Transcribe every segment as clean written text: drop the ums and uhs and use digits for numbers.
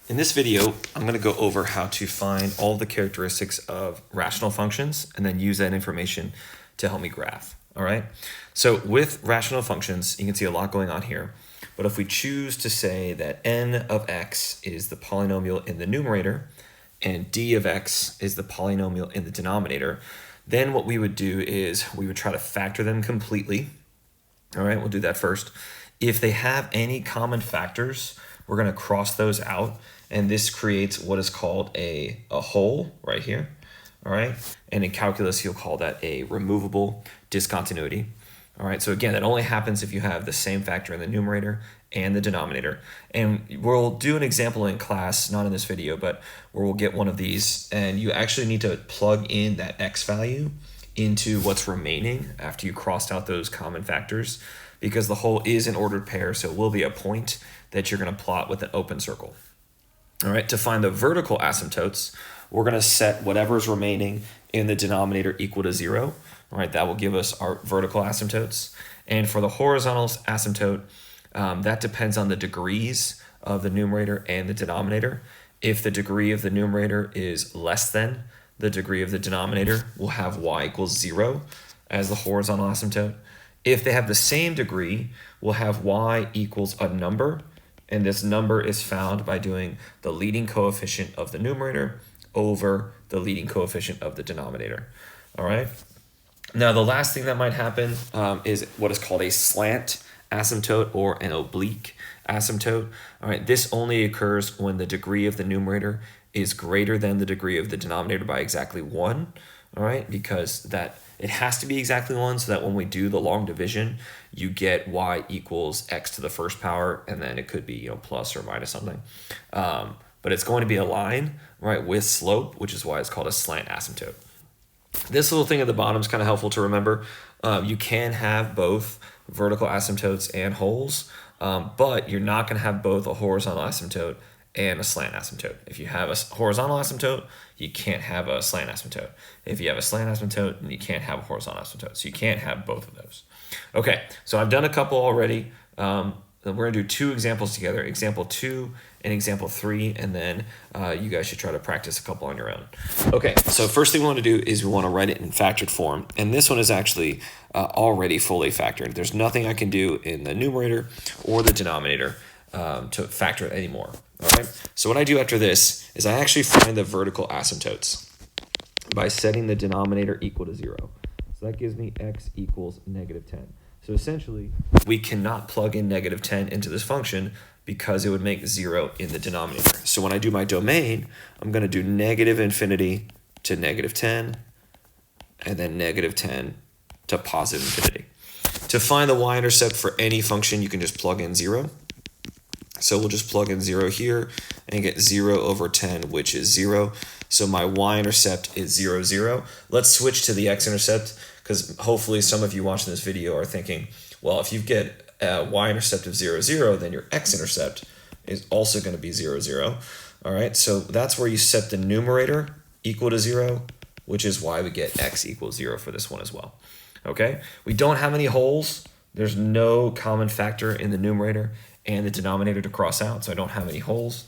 In this video, I'm going to go over how to find all the characteristics of rational functions and then use that information to help me graph. All right. So with rational functions, you can see a lot going on here. But if we choose to say that n of x is the polynomial in the numerator and d of x is the polynomial in the denominator, then what we would do is we would try to factor them completely. All right, we'll do that first. If they have any common factors, we're going to cross those out, and this creates what is called a hole right here. All right, and in calculus, you'll call that a removable discontinuity. All right, so again, that only happens if you have the same factor in the numerator and the denominator. And we'll do an example in class, not in this video, but where we'll get one of these, and you actually need to plug in that x value into what's remaining after you crossed out those common factors, because the whole is an ordered pair, so it will be a point that you're going to plot with an open circle. All right, to find the vertical asymptotes, we're going to set whatever's remaining in the denominator equal to 0. All right, that will give us our vertical asymptotes. And for the horizontal asymptote, that depends on the degrees of the numerator and the denominator. If the degree of the numerator is less than the degree of the denominator, we'll have y equals 0 as the horizontal asymptote. If they have the same degree, we'll have y equals a number, and this number is found by doing the leading coefficient of the numerator over the leading coefficient of the denominator. All right. Now, the last thing that might happen is what is called a slant asymptote or an oblique asymptote. All right, this only occurs when the degree of the numerator is greater than the degree of the denominator by exactly 1. All right, because that it has to be exactly 1 so that when we do the long division, you get y equals x to the first power, and then it could be plus or minus something. But it's going to be a line, right, with slope, which is why it's called a slant asymptote. This little thing at the bottom is kind of helpful to remember. You can have both vertical asymptotes and holes, but you're not going to have both a horizontal asymptote and a slant asymptote. If you have a horizontal asymptote, you can't have a slant asymptote. If you have a slant asymptote, then you can't have a horizontal asymptote. So you can't have both of those. Okay, so I've done a couple already. We're going to do 2 examples together, example 2 and example 3, and then you guys should try to practice a couple on your own. Okay, so first thing we want to do is we want to write it in factored form, and this one is actually already fully factored. There's nothing I can do in the numerator or the denominator to factor it anymore. All right, so what I do after this is I actually find the vertical asymptotes by setting the denominator equal to 0. So that gives me x equals -10. So essentially, we cannot plug in -10 into this function because it would make 0 in the denominator. So when I do my domain, I'm going to do -infinity to -10, and then -10 to positive infinity. To find the y-intercept for any function, you can just plug in 0. So we'll just plug in 0 here and get 0 over 10, which is 0. So my y-intercept is 0, 0. Let's switch to the x-intercept, because hopefully some of you watching this video are thinking, well, if you get a y-intercept of 0, 0, then your x-intercept is also going to be 0, 0. All right, so that's where you set the numerator equal to 0, which is why we get x equals 0 for this one as well. Okay, we don't have any holes. There's no common factor in the numerator and the denominator to cross out, so I don't have any holes.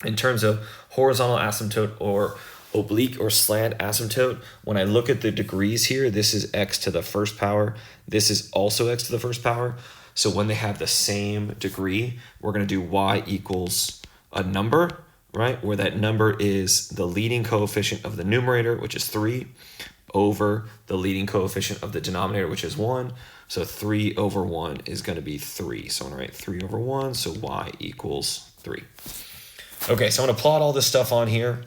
In terms of horizontal asymptote or oblique or slant asymptote, when I look at the degrees here, this is x to the first power. This is also x to the first power. So when they have the same degree, we're going to do y equals a number, right? Where that number is the leading coefficient of the numerator, which is 3, over the leading coefficient of the denominator, which is 1. So 3 over 1 is going to be 3. So I'm going to write 3 over 1, so y equals 3. Okay, so I'm going to plot all this stuff on here.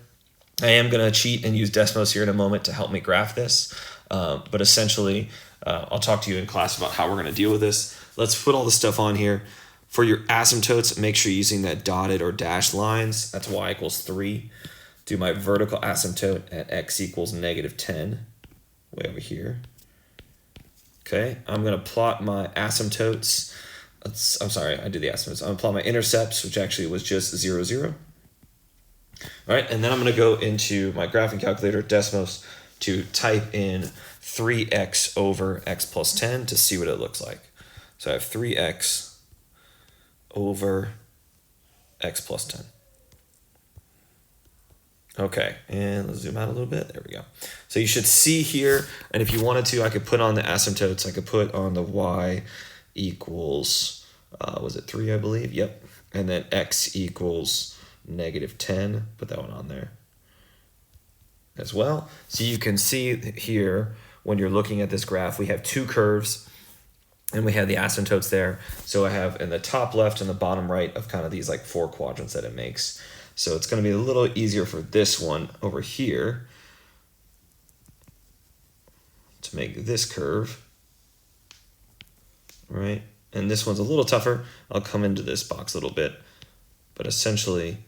I am going to cheat and use Desmos here in a moment to help me graph this. But essentially, I'll talk to you in class about how we're going to deal with this. Let's put all the stuff on here. For your asymptotes, make sure you're using that dotted or dashed lines. That's y equals 3. Do my vertical asymptote at x equals -10, way over here. Okay, I'm going to plot my asymptotes. I'm sorry, I did the asymptotes. I'm going to plot my intercepts, which actually was just 0, 0. All right, and then I'm going to go into my graphing calculator, Desmos, to type in 3x over x plus 10 to see what it looks like. So I have 3x over x plus 10. Okay, and let's zoom out a little bit. There we go. So you should see here, and if you wanted to, I could put on the asymptotes. I could put on the y equals, was it 3, I believe? Yep. And then x equals -10. Put that one on there as well. So you can see here, when you're looking at this graph, we have two curves, and we have the asymptotes there. So I have in the top left and the bottom right of kind of these like 4 quadrants that it makes. So it's going to be a little easier for this one over here to make this curve, right? And this one's a little tougher. I'll come into this box a little bit, but essentially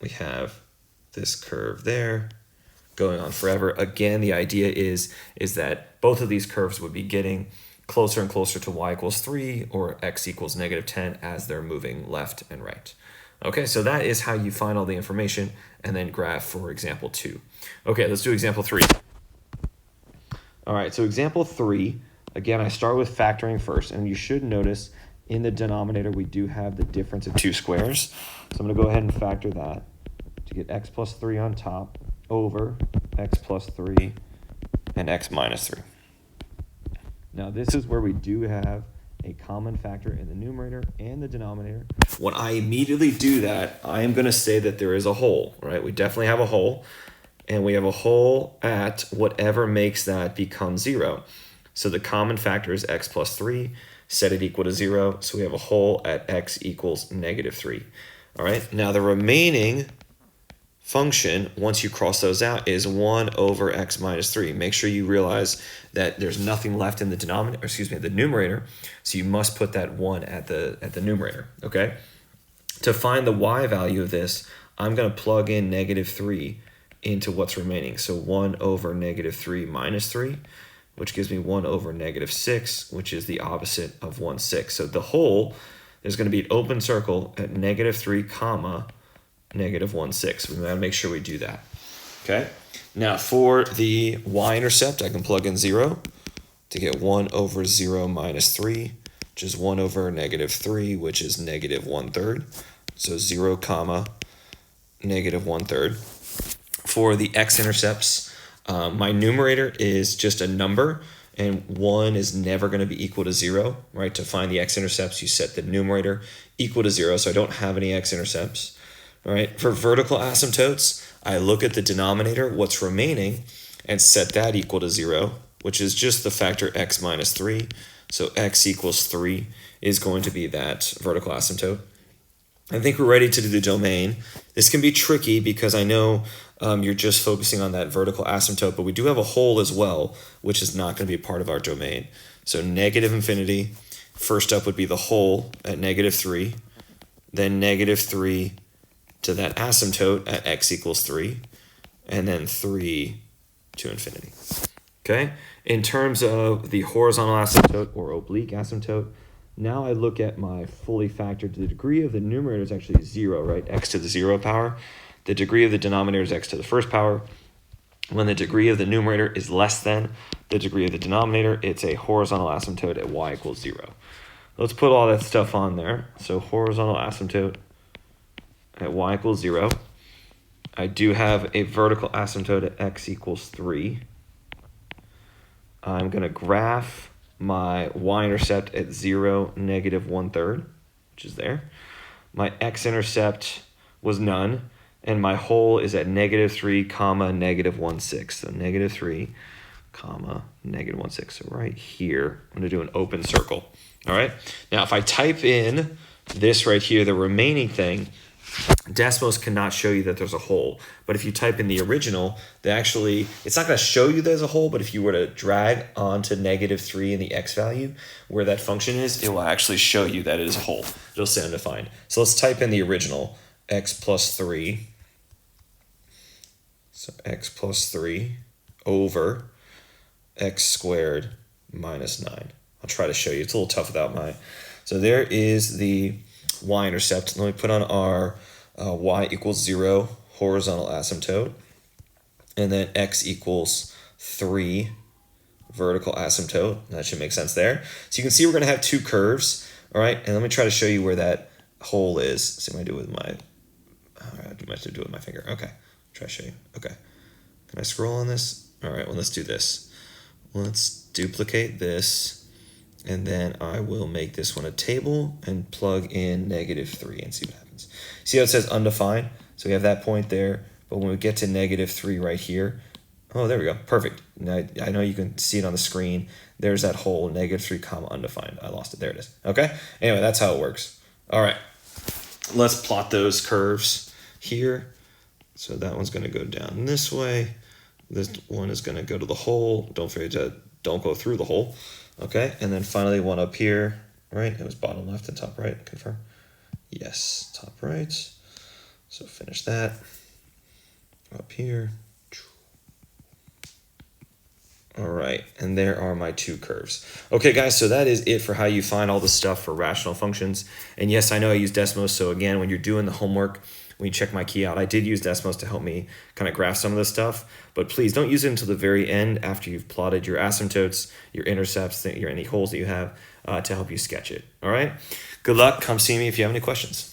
we have this curve there going on forever. Again, the idea is that both of these curves would be getting closer and closer to y equals 3 or x equals -10 as they're moving left and right. Okay, so that is how you find all the information and then graph for example 2. Okay, let's do example 3. All right, so example 3, again, I start with factoring first, and you should notice in the denominator we do have the difference of 2 squares. So I'm going to go ahead and factor that to get x plus 3 on top over x plus 3 and x minus 3. Now this is where we do have a common factor in the numerator and the denominator. When I immediately do that, I am going to say that there is a hole, right? We definitely have a hole, and we have a hole at whatever makes that become 0. So the common factor is x plus 3, set it equal to 0, so we have a hole at x equals -3. All right, now the remaining function, once you cross those out, is 1 over x minus 3. Make sure you realize that there's nothing left in the denominator, the numerator, so you must put that 1 at the numerator, okay? To find the y value of this, I'm going to plug in -3 into what's remaining. So 1 over -3 minus 3, which gives me 1 over -6, which is the opposite of 1/6. So the whole is going to be an open circle at -3 comma -1/6. We gotta make sure we do that. Okay. Now for the y-intercept, I can plug in 0 to get 1 over 0 minus 3, which is 1 over -3, which is -1/3. So 0 comma -1/3. For the x-intercepts, my numerator is just a number, and 1 is never going to be equal to 0, right? To find the x-intercepts, you set the numerator equal to 0, so I don't have any x-intercepts. All right, for vertical asymptotes, I look at the denominator, what's remaining, and set that equal to 0, which is just the factor x minus 3. So x equals 3 is going to be that vertical asymptote. I think we're ready to do the domain. This can be tricky because I know you're just focusing on that vertical asymptote, but we do have a hole as well, which is not going to be part of our domain. So -infinity, first up would be the hole at -3, then -3 to that asymptote at x equals 3, and then 3 to infinity. Okay, in terms of the horizontal asymptote or oblique asymptote, now I look at my fully factored. The degree of the numerator is actually 0, right? X to the 0 power. The degree of the denominator is x to the first power. When the degree of the numerator is less than the degree of the denominator, it's a horizontal asymptote at y equals 0. Let's put all that stuff on there. So horizontal asymptote at y equals 0. I do have a vertical asymptote at x equals 3. I'm going to graph my y-intercept at 0, -1/3, which is there. My x-intercept was none, and my hole is at -3, comma, -1/6. So -3, comma, -1/6. So right here, I'm going to do an open circle. All right. Now, if I type in this right here, the remaining thing, Desmos cannot show you that there's a hole, but if you type in the original, it's not going to show you there's a hole, but if you were to drag onto -3 in the x value, where that function is, it will actually show you that it is a hole. It'll say undefined. So let's type in the original, x plus 3. So x plus 3 over x squared minus 9. I'll try to show you. It's a little tough without my... So there is the y-intercept. Let me put on our y equals 0 horizontal asymptote, and then x equals 3 vertical asymptote. That should make sense there. So you can see we're going to have two curves, all right? And let me try to show you where that hole is. See if I do it with my... I might have to do it with my finger. Okay. Try to show you. Okay. Can I scroll on this? All right, well, let's do this. Let's duplicate this, and then I will make this one a table and plug in -3 and see what happens. See how it says undefined? So we have that point there, but when we get to -3 right here, oh, there we go, perfect. Now, I know you can see it on the screen. There's that whole -3 comma undefined. I lost it, there it is, okay? Anyway, that's how it works. All right, let's plot those curves here. So that one's gonna go down this way. This one is gonna go to the hole. Don't forget to don't go through the hole, okay? And then finally one up here, right? It was bottom left and top right, confirm. Yes, top right. So finish that. Up here. All right, and there are my two curves. Okay, guys, so that is it for how you find all the stuff for rational functions. And yes, I know I use Desmos, so again, when you're doing the homework, when you check my key out, I did use Desmos to help me kind of graph some of this stuff, but please don't use it until the very end after you've plotted your asymptotes, your intercepts, any holes that you have to help you sketch it, all right? Good luck, come see me if you have any questions.